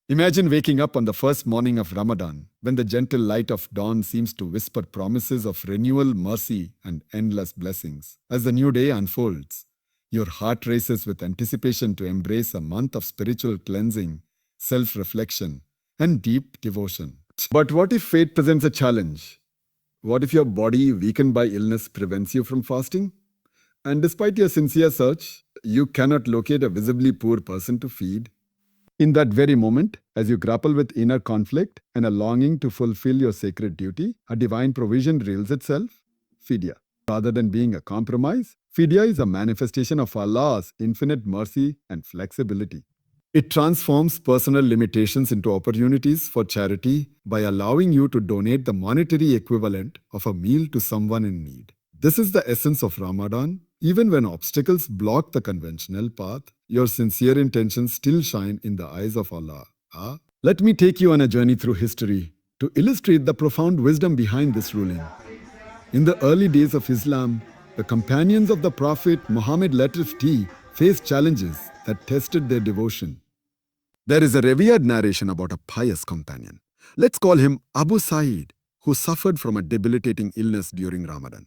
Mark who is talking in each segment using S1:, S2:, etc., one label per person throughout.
S1: Imagine waking up on the first morning of Ramadan, when the gentle light of dawn seems to whisper promises of renewal, mercy, and endless blessings. As the new day unfolds, your heart races with anticipation to embrace a month of spiritual cleansing, self reflection, and deep devotion. But what if fate presents a challenge? What if your body, weakened by illness, prevents you from fasting? And despite your sincere search, you cannot locate a visibly poor person to feed. In that very moment, as you grapple with inner conflict and a longing to fulfill your sacred duty, a divine provision reveals itself, Fidya. Rather than being a compromise, Fidya is a manifestation of Allah's infinite mercy and flexibility. It transforms personal limitations into opportunities for charity by allowing you to donate the monetary equivalent of a meal to someone in need. This is the essence of Ramadan. Even when obstacles block the conventional path, your sincere intentions still shine in the eyes of Allah. Let me take you on a journey through history to illustrate the profound wisdom behind this ruling. In the early days of Islam, the companions of the Prophet Muhammad faced challenges that tested their devotion. There is a revered narration about a pious companion. Let's call him Abu Sa'id, who suffered from a debilitating illness during Ramadan.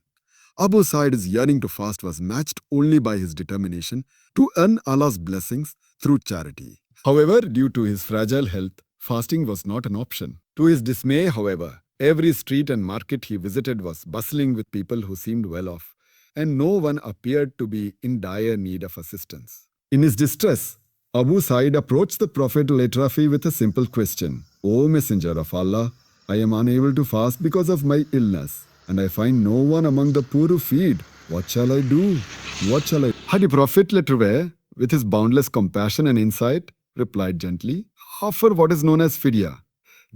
S1: Abu Sa'id's yearning to fast was matched only by his determination to earn Allah's blessings through charity. However, due to his fragile health, fasting was not an option. To his dismay, however, every street and market he visited was bustling with people who seemed well off, and no one appeared to be in dire need of assistance. In his distress, Abu Sa'id approached the Prophet ﷺ with a simple question. O Messenger of Allah, I am unable to fast because of my illness, and I find no one among the poor to feed. What shall I do? What shall I do? The Prophet ﷺ, with his boundless compassion and insight, replied gently, offer what is known as Fidya.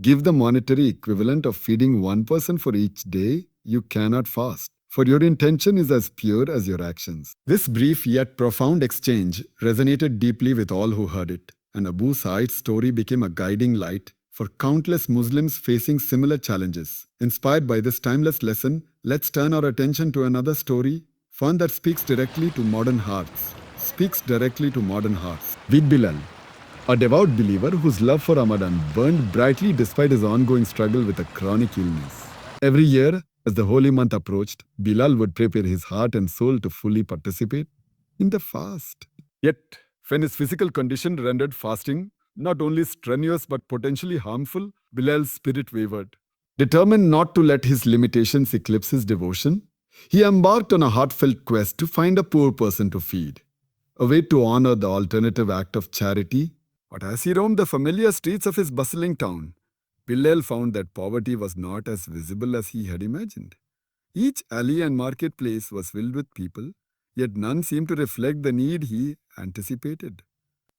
S1: Give the monetary equivalent of feeding one person for each day you cannot fast, for your intention is as pure as your actions. This brief yet profound exchange resonated deeply with all who heard it, and Abu Sa'id's story became a guiding light for countless Muslims facing similar challenges. Inspired by this timeless lesson, let's turn our attention to another story, one that speaks directly to modern hearts. With Bilal, a devout believer whose love for Ramadan burned brightly despite his ongoing struggle with a chronic illness. Every year, as the holy month approached, Bilal would prepare his heart and soul to fully participate in the fast. Yet, when his physical condition rendered fasting not only strenuous but potentially harmful, Bilal's spirit wavered. Determined not to let his limitations eclipse his devotion, he embarked on a heartfelt quest to find a poor person to feed, a way to honor the alternative act of charity. But as he roamed the familiar streets of his bustling town, Bilal found that poverty was not as visible as he had imagined. Each alley and marketplace was filled with people, yet none seemed to reflect the need he anticipated.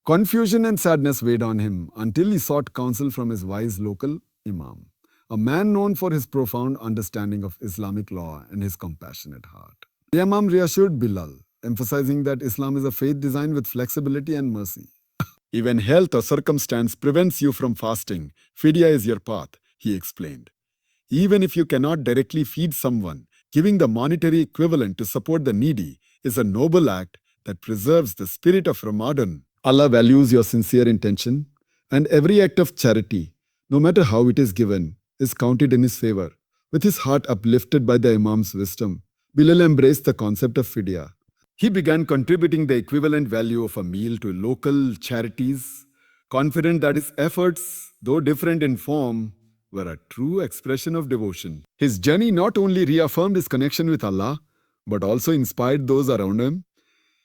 S1: Confusion and sadness weighed on him until he sought counsel from his wise local imam, a man known for his profound understanding of Islamic law and his compassionate heart. The imam reassured Bilal, emphasizing that Islam is a faith designed with flexibility and mercy. Even health or circumstance prevents you from fasting. Fidya is your path, he explained. Even if you cannot directly feed someone, giving the monetary equivalent to support the needy is a noble act that preserves the spirit of Ramadan. Allah values your sincere intention, and every act of charity, no matter how it is given, is counted in his favor. With his heart uplifted by the Imam's wisdom, Bilal embraced the concept of Fidya. He began contributing the equivalent value of a meal to local charities, confident that his efforts, though different in form, were a true expression of devotion. His journey not only reaffirmed his connection with Allah, but also inspired those around him,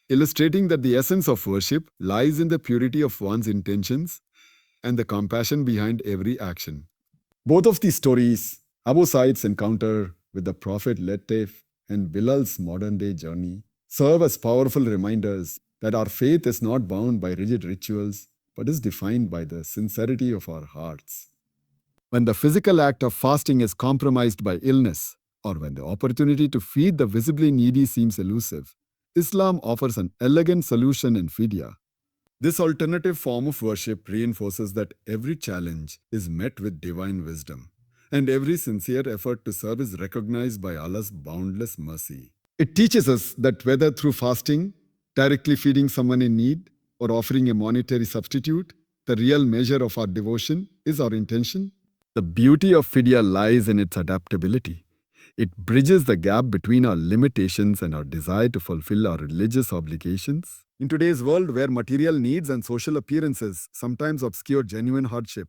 S1: illustrating that the essence of worship lies in the purity of one's intentions and the compassion behind every action. Both of these stories, Abu Sa'id's encounter with the Prophet and Bilal's modern-day journey, serve as powerful reminders that our faith is not bound by rigid rituals, but is defined by the sincerity of our hearts. When the physical act of fasting is compromised by illness, or when the opportunity to feed the visibly needy seems elusive, Islam offers an elegant solution in Fidya. This alternative form of worship reinforces that every challenge is met with divine wisdom, and every sincere effort to serve is recognized by Allah's boundless mercy. It teaches us that whether through fasting, directly feeding someone in need, or offering a monetary substitute, The real measure of our devotion is our intention. The beauty of Fidya lies in its adaptability. It bridges the gap between our limitations and our desire to fulfill our religious obligations. In today's world, where material needs and social appearances sometimes obscure genuine hardship,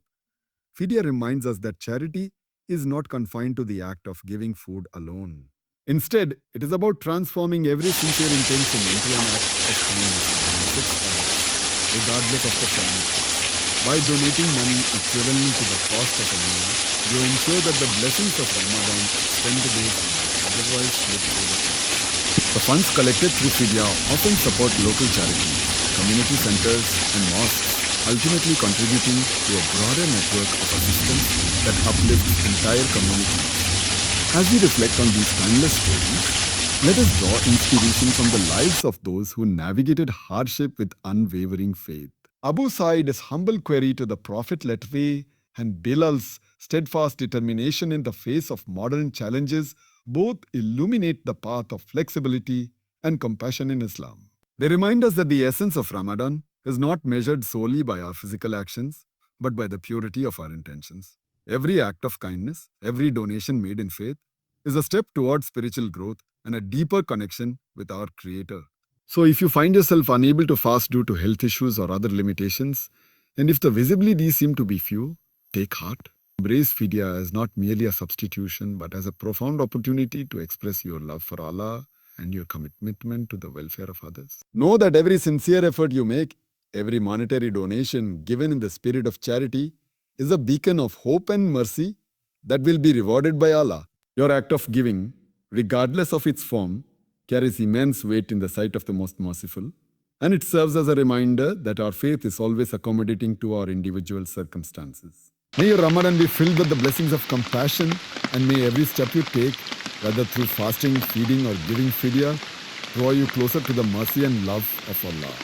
S1: Fidya reminds us that charity is not confined to the act of giving food alone. Instead, it is about transforming every sincere intention into an act of kindness that benefits others, regardless of the family. By donating money equivalent to the cost of a meal, you ensure that the blessings of Ramadan extend to those who might otherwise slip through the cracks. The funds collected through Fidya often support local charities, community centers, and mosques, ultimately contributing to a broader network of assistance that uplifts entire communities. As we reflect on these timeless stories, let us draw inspiration from the lives of those who navigated hardship with unwavering faith. Abu Sa'id's humble query to the Prophet led way, and Bilal's steadfast determination in the face of modern challenges both illuminate the path of flexibility and compassion in Islam. They remind us that the essence of Ramadan is not measured solely by our physical actions, but by the purity of our intentions. Every act of kindness, every donation made in faith, is a step towards spiritual growth and a deeper connection with our Creator. So, if you find yourself unable to fast due to health issues or other limitations, and if the visibilities seem to be few, take heart. Embrace Fidya as not merely a substitution, but as a profound opportunity to express your love for Allah and your commitment to the welfare of others. Know that every sincere effort you make, every monetary donation given in the spirit of charity, is a beacon of hope and mercy that will be rewarded by Allah. Your act of giving, regardless of its form, carries immense weight in the sight of the most merciful, and it serves as a reminder that our faith is always accommodating to our individual circumstances. May your Ramadan be filled with the blessings of compassion, and may every step you take, whether through fasting, feeding, or giving Fidya, draw you closer to the mercy and love of Allah.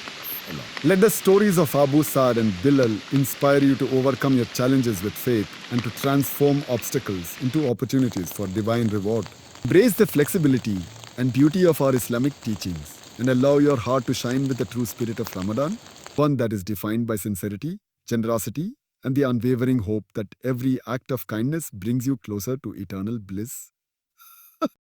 S1: Let the stories of Abu Sa'd and Bilal inspire you to overcome your challenges with faith and to transform obstacles into opportunities for divine reward. Embrace the flexibility and beauty of our Islamic teachings and allow your heart to shine with the true spirit of Ramadan, one that is defined by sincerity, generosity, and the unwavering hope that every act of kindness brings you closer to eternal bliss.